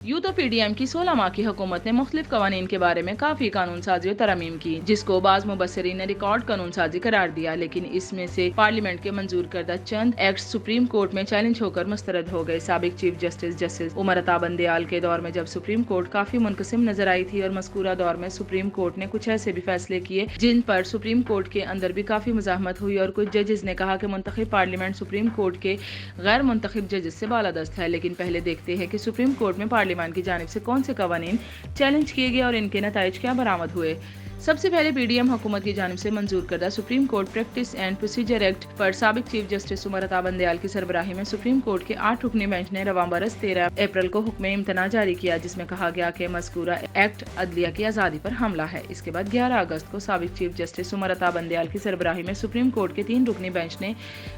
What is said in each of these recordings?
Youth और PDM की 16 माह की हुकूमत ने मुख्तलिफ कवानीन के बारे में काफ़ी कानून साजी और तरमीम की, जिसको बाज़ मुबस्सरीन ने रिकॉर्ड कानून साजी करार दिया। लेकिन इसमें से पार्लियामेंट के मंजूर करदा चंद एक्ट सुप्रीम कोर्ट में चैलेंज होकर मुस्तरद हो गए। साबिक chief justice justice Umar Ata Bandial के दौर में जब सुप्रीम कोर्ट काफ़ी मुनकसिम नजर आई थी और मज़कूरा दौर में सुप्रीम कोर्ट ने कुछ ऐसे भी फैसले किए जिन पर सुप्रीम कोर्ट के अंदर भी काफ़ी मुज़ाहमत हुई और कुछ जजेस ने कहा कि मुंतखब पार्लियामेंट सुप्रीम कोर्ट के गैर मुंतखब जजेस से बालादस्त है। लेकिन पहले देखते हैं कि सुप्रीम कोर्ट में पार्लियामेंट की जानिब से कौन से कवानीन चैलेंज किए गए और इनके नताइज क्या बरामद हुए। सबसे पहले PDM हुकूमत की जानिब से मंजूर करदा supreme court practice and procedure act पर साबिक चीफ जस्टिस उमर अता बंदयाल की सरबराही में सुप्रीम कोर्ट के 8 रुकनी बेंच ने रवां बरस 13 अप्रैल को हुक्म इम्तना जारी किया, जिसमें कहा गया कि मज़कूरा एक्ट अदलिया की आज़ादी पर हमला है। इसके बाद 11 अगस्त को साबिक चीफ जस्टिस उमर अता बंदयाल की सरबराही में सुप्रीम कोर्ट के 3 रुकनी बेंच ने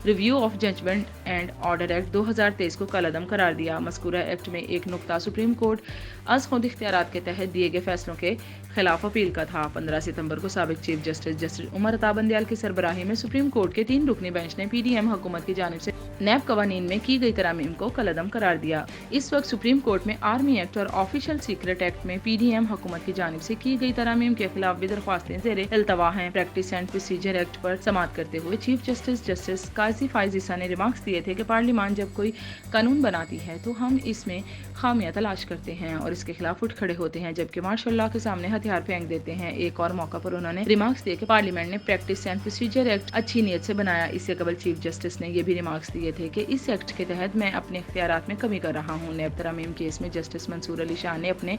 review of judgment and order act 2023 को कलअदम करार दिया। मज़कूरा एक्ट में एक नुकता सुप्रीम कोर्ट अज़ खुद इख्तियारात के तहत दिए गए फैसलों के खिलाफ अपील का था। 15 सितंबर को साबिक chief justice justice Umar Ata Bandial की सरबराही में सुप्रीम कोर्ट के 3 रुकनी बेंच ने PDM हुकूमत की जानिब से नैब कवानीन में की गई तरामीम को कलअदम करार दिया। इस वक्त सुप्रीम कोर्ट में आर्मी एक्ट और ऑफिशियल सीक्रेट एक्ट में PDM हुकूमत की जानिब से की गई तरामीम के खिलाफ भी दरख्वास्तें ज़ेरे इल्तवा हैं। प्रैक्टिस एंड प्रोसीजर एक्ट पर समाअत करते हुए चीफ जस्टिस जस्टिस काजी फाइज ईसा ने रिमार्क्स दिए थे कि पार्लियामान जब कोई कानून बनाती है तो हम इसमें खामियां तलाश करते हैं और इसके खिलाफ उठ खड़े होते हैं, जबकि मार्शल के सामने हथियार फेंक देते हैं। एक और मौका पर उन्होंने रिमार्क्स दिए कि पार्लियामेंट ने प्रैक्टिस एंड प्रोसीजर एक्ट अच्छी नीयत से बनाया। इससे कबल चीफ जस्टिस ने यह भी रिमार्क्स दिए थे कि इस एक्ट के तहत मैं अपने इख्तियारात में कमी कर रहा हूँ। नैब तरामीम केस में जस्टिस मंसूर अली शाह ने अपने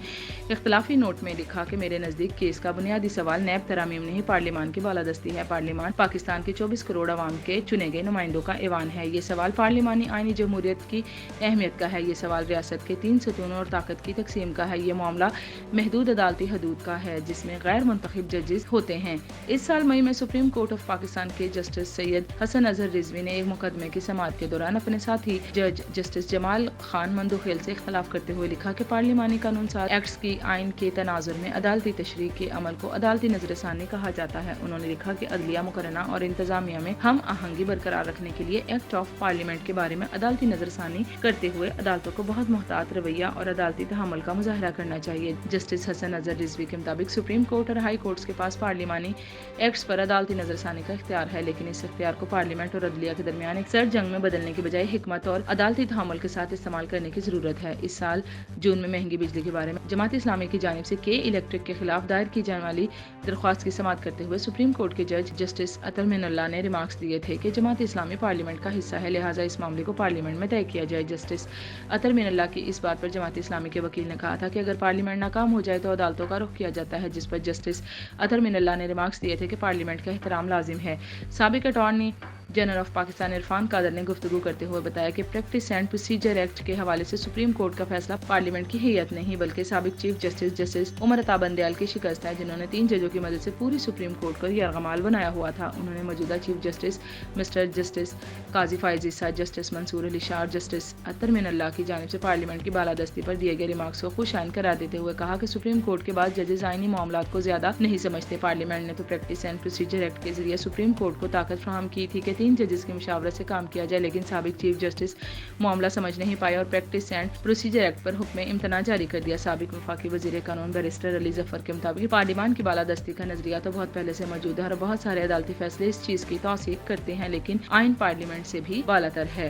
इख्तलाफी नोट में लिखा कि मेरे नजदीक केस का बुनियादी सवाल नैब तरामीम नहीं, पार्लियामान की बालादस्ती है। पार्लियामान पाकिस्तान के 24 करोड़ अवाम के चुने गए नुमाइंदों का ऐवान है। ये सवाल पार्लियामानी आईनी जमहूरियत की अहमियत का है। ये सवाल रियासत के 3 सतूनों और ताकत की तकसीम का है। ये मामला महदूद अदालती हदूद का है जिसमें गैर मुंतखब जजेस होते हैं। इस साल मई में सुप्रीम कोर्ट ऑफ पाकिस्तान के जस्टिस सैयद हसन अजहर रिजवी ने एक मुकदमे की समाअत के दौरान अपने साथी जज जस्टिस जमाल खान मंदोखेल से इख्तलाफ करते हुए लिखा कि पार्लियामानी कानून साज एक्ट्स की आइन के तनाजुर में अदालती तशरीह के अमल को अदालती नजरसानी कहा जाता है। उन्होंने लिखा कि अदलिया मुकरना और इंतजामिया में हम आहंगी बरकरार रखने के लिए एक्ट ऑफ पार्लियामेंट के बारे में अदालती नजरसानी करते हुए अदालतों को बहुत मुहतात रवैया और अदालती तहम्मुल का मुजाहरा करना चाहिए। जस्टिस हसन अजहर रिजवी के मुताबिक सुप्रीम कोर्ट और हाई कोर्ट्स के पास पार्लियामानी एक्ट्स पर अदालती नजरसानी का इख्तियार है, लेकिन इस इख्तियार को पार्लियामेंट और अदलिया के दरमियान एक सर्द जंग में बदलने की बजाय हिकमत और अदालती तहम्मुल के साथ इस्तेमाल करने की जरूरत है। इस साल जून में महंगी बिजली के बारे में जमात इस्लामी की जानिब से के इलेक्ट्रिक के खिलाफ दायर की जाने वाली दरख्वास्त की समाअत करते हुए सुप्रीम कोर्ट के जज जस्टिस अतर मिनल्ला ने रिमार्क्स दिए थे कि जमात इस्लामी पार्लियामेंट का हिस्सा है, लिहाजा इस मामले को पार्लियामेंट में तय किया जाए। जस्टिस अतर मिनल्ला की इस बात पर जमात इस्लामी के वकील ने कहा था कि अगर पार्लियामेंट नाकाम हो जाए तो अदालतों का रुख किया जाता है, जिस पर जस्टिस अतर मिनल्ला ने रिमार्क्स दिए थे कि पार्लियामेंट का एहतराम लाजिम है। साबिक attorney general of Pakistan Irfan Qadir ने गुफ्तगू करते हुए बताया कि प्रैक्टिस एंड प्रोसीजर एक्ट के हवाले से सुप्रीम कोर्ट का फैसला पार्लियामेंट की हैयत नहीं बल्कि साबिक chief justice justice Umar Ata Bandial की शिकस्त है, जिन्होंने 3 जजों की मदद से पूरी सुप्रीम कोर्ट को यरगमाल बनाया हुआ था। उन्होंने मौजूदा चीफ जस्टिस मिस्टर जस्टिस काजी फाइज ईसा, जस्टिस मंसूर अली शाह और जस्टिस अतर मिनल्ला की जानिब से पार्लियामेंट की बालादस्ती पर दिए गए रिमार्क्स को खुशाइन करार देते हुए कहा कि सुप्रीम कोर्ट के बाद जजेस आईनी मामलात को ज्यादा नहीं समझते। पार्लियामेंट ने तो प्रैक्टिस एंड प्रोसीजर एक्ट के जरिए सुप्रीम कोर्ट को ताकत फराहम की थी कि 3 जजेस की मुशावरत से काम किया जाए, लेकिन साबिक चीफ जस्टिस मामला समझ नहीं पाए और प्रैक्टिस एंड प्रोसीजर एक्ट पर हुक्म इम्तना जारी कर दिया। साबिक वफाकी वजीर कानून बैरिस्टर अली जफर के मुताबिक पार्लियामान की बालादस्ती का नजरिया तो बहुत पहले से मौजूद है और बहुत सारे अदालती फैसले इस चीज की तौसीक करते हैं, लेकिन आइन पार्लियामेंट से भी बालातर है।